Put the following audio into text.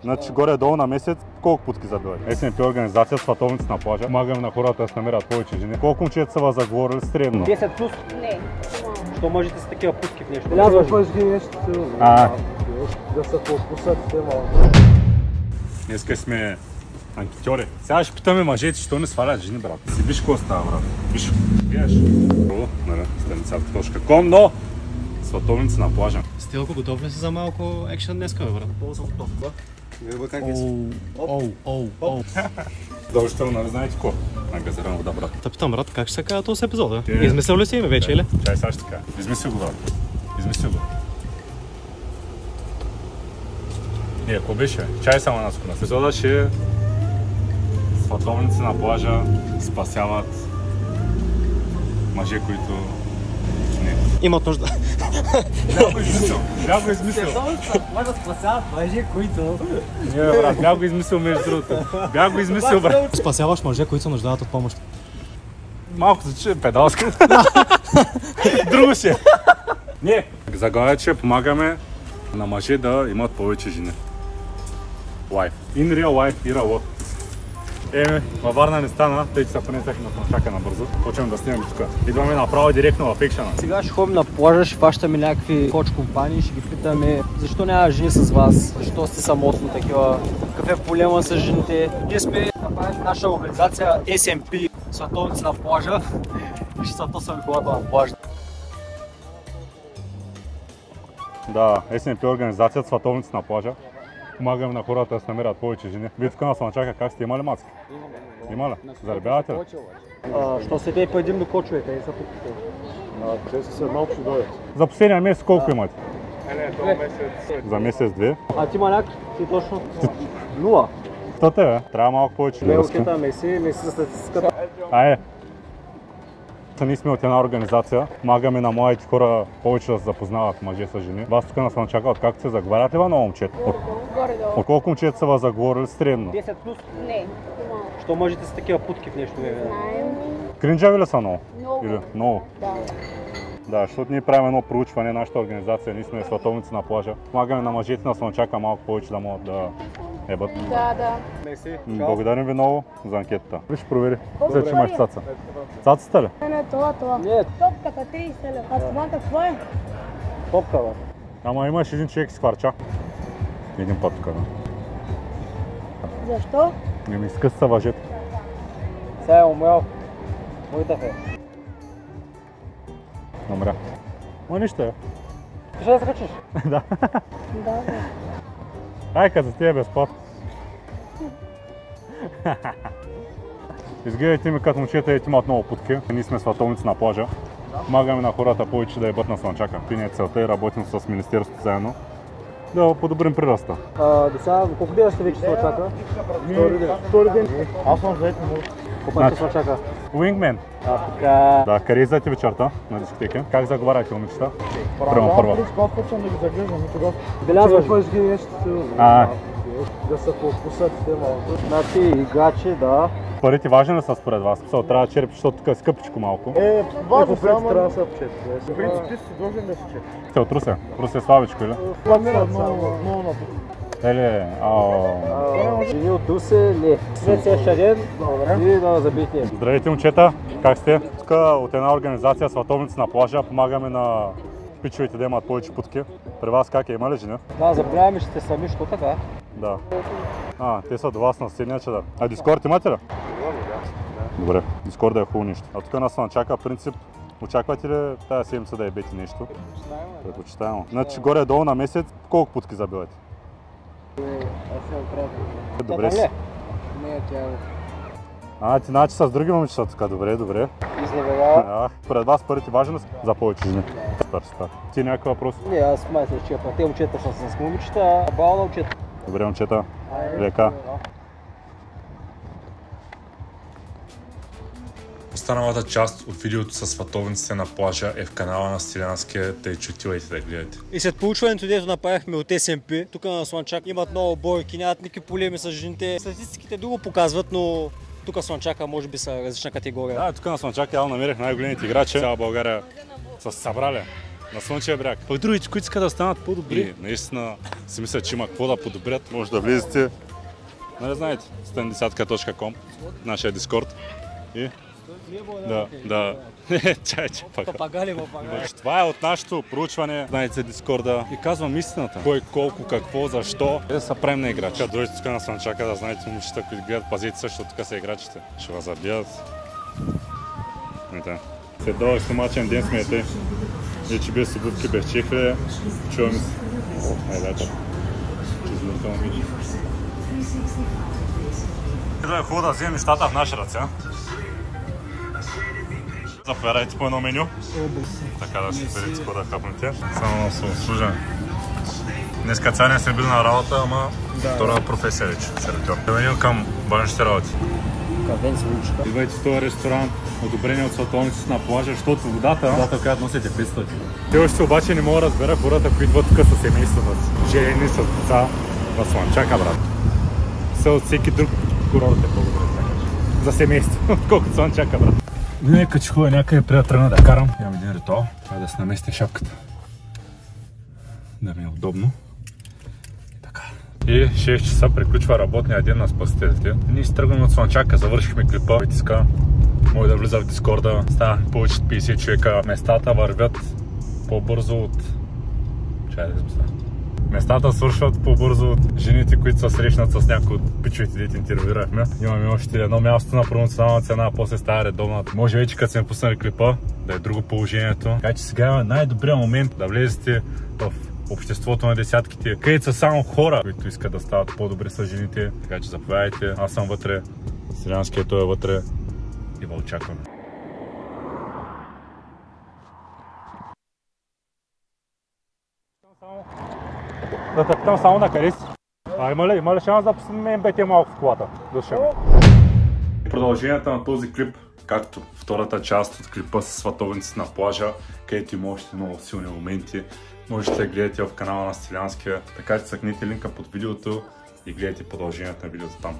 Значи горе-долу на месец колко путки забивате? СНП организация Световници на плажа. Помагаме на хората да се намерят повече жени. Колко момчета са вас заговорили средно? 10 плюс? Не. Що можете с такива путки в нещо? Казваш ги нещо. Да се покусат те малко. Днеска сме анкетьори. Сега ще питаме мъжете, що не свалят жени, брат. Си виж какво става, брат. Виж. Гледаш? Нали, страницата.com, но Световници на плажа. Стилко, готов ли си за малко екшен днеска, брат? По-съм готов, да? Дължително, нали знаете какво? На газирана вода, брат. Та питам, брат, как ще се казва този епизод? Измислил ли си име вече, или? Чай сега ще така. Измислил го, брат. Измислил го. Какво беше? Чай само нас куна. Епизода ще Световници на плажа спасяват мъже, които Имат нужда. Бях го измислил. Може да спасяват мъже, които... Не, брат, бях го измислил между другото. Бях го измислил, брат. Спасяваш мъже, които се нуждаят от помощ. Малко звучи педалска. Друго ще. Не. Заглавие, че помагаме на мъже да имат повече жени. Life. In real life, in real life. Във Варна не стана, тъй че се понесахме на Слънчака набързо. Почваме да снимаме тук. Идваме направо директно в екшена. Сега ще ходим на плажа, ще фащаме някакви коч компании, ще ги питаме защо няма жени с вас, защо сте самотни такива, какъв е проблема с жените. Ние сме направили наша организация SMP, Световници на плажа. Ще се тосваме колата на плажа. Да, СНП организацията Световници на плажа. Помагаме на хората да се намерят повече жени. Вие тук на Слънчака как сте имали мацки? Има ли? Заребявате ли? Що седи и по един до кочовете и са покупили? Те са малко ще дойдат. За последния месец колко имате? Не, месец. За месец-две. А ти маляк, ти точно? Нула. Що те, бе? Трябва малко повече да разким. меси за статистиката. Ние сме от една организация, помагаме на младите хора повече да се запознават мъже с жени. Вас тук на Слънчака, откакто се заговарят ли на момчета? Горе-долу. От колко момчета са вас заговорили средно? 10 плюс? Не. Що можете с такива путки в нещо време? Кринджави ли са много? Много. Или много? Да. Да, защото ние правим едно проучване, нашата организация, ние сме Световници на плажа. Помагаме на мъжете на Слънчака малко повече да могат да ебат. Да. Благодарим ви много за анкетата. Виж, провери. Взе, че имаш цаца. Цацата ли? Не, това. Не. Топката 30 лева. А това какво е? Топка, бе. Ама имаш един човек с хварча. Един път тук, да. Защо? Не ми скъса са въжете. Сега е умрял. Мойдах е. Умря. Но нищо е. Ще да скачиш? Да. Да. Айка, за тия безплатно. Изгледайте ми като момчета и имат много путки. Ние сме Световници на плажа. Помагаме на хората повече да ебат на Слънчака. Това е целта и работим с Министерството заедно. Да подобрим прираста. До сега, колко дена сте вече Слънчака? Втори ден. Аз съм заед му. Колко пъти Слънчака? Уингмен. Така... Да, къде излезете вечерта на дискотека? Как заговаряте момичета? Прямо първа. Аз почвам да ги заглеждам и тогава. Белязваш ги нещо. Да се покусат те малко. Значи играчи, да. Парите важни ли са според вас? Трябва да черпиш, защото тук е скъпичко малко. Важно само трябва да се обчет. В принцип си должен да се чет. Сте от Русе? Русе е слабичко, или? Планират много на Еле, Жени от Русе, не. След следващия ден и да забитие. Здравейте, момчета! Как сте? Тук от една организация Световници на плажа помагаме на пичовете да имат повече путки. При вас как е? Има ли жени? Да, забравяме, ще сте сами, що така? Да. Те са до вас на съседния чадър. А Дискорд имате ли? Добре, Дискорд е хубаво нещо. А тук на Слънчака, принцип, очаквате ли тази седмица да ебете нещо? Предпочитаемо. Значи горе-долу на месец колко путки забивате? Добре си. Не, тя Ти значи с други момичета тук. Добре. изневерява. Пред вас парите важни ли са за повече жени? Супер. Ти някакъв въпрос? Не, аз май се чепа. Те момчета са с момичета, а бала на момчета. Добре, момчета. Лека. Останалата част от видеото с световниците на плажа е в канала на Стилянския, тъй че отивайте да гледате. И след проучването, дето направихме от SMP, тук на Слънчак имат много бойки, нямат никакви проблеми с жените. Статистиките друго показват, но тук Слънчака може би са различна категория. Да, тук на Слънчака явно намерих най-големите играчи. Цяла България са събрали на Слънчев бряг. Пък другите, които искат да станат по-добри. И наистина си мисля, че има какво да подобрят. Може да влизате, нали знаете, standesatka.com, нашия Дискорд. И да. Чай, пак. Това е от нашето проучване, знаете за Дискорда. И казвам истината. Кой, колко, какво, защо. Да се правим на играча. Дойдете тук на Слънчака да знаете момичета, които гледат, пазите също, тук са играчите. Ще вас забият. След дълъг снимачен ден сме те. Вече без обувки, без чехли. Чуваме се. Дайте. Чизлурка момиче. Да е хубаво да вземем нещата в наши ръце. Заповядайте по едно меню. Така да си берете какво да хапнете. Само да се обслужваме. Днеска цял не сме били на работа, ама втора професия вече, сервитьор. Преминем към външните работи. Идвайте в този ресторант, одобрение от световниците на плажа, защото водата, която носите 500. Те още обаче не мога да разбера хората, които идват тук със семейството си. Жени с деца на Слънчака, брат. Са от всеки друг курорт е по-добре, за семейство, отколкото Слънчака, брат. Нека че ходя някъде преди да тръгна да карам. Имам един ритуал. Това е да се наместя шапката. Да ми е удобно. Така. И 6 часа приключва работния ден на спасителите. Ние си тръгваме от Слънчака, завършихме клипа. Витиска. Може да влиза в Дискорда. Става повече от 50 човека. Местата вървят по-бързо от... Чай да измисля. Местата свършват по-бързо от жените, които се срещнат с някои от пичовете, дето интервюирахме. Имаме още едно място на промоционална цена, после става редовна. Може вече като сме пуснали клипа, да е друго положението. Така че сега е най-добрият момент да влезете в обществото на десятките, където са само хора, които искат да стават по-добри с жените. Така че заповядайте, аз съм вътре, Селянският той е вътре и ви очакваме. Да те питам само на къде си. Има ли шанс да поснимем бете малко в колата? Продължението на този клип, както втората част от клипа с световниците на плажа, където има още много силни моменти, можете да гледате в канала на Селянския, така че цъкнете линка под видеото и гледайте продължението на видеото там.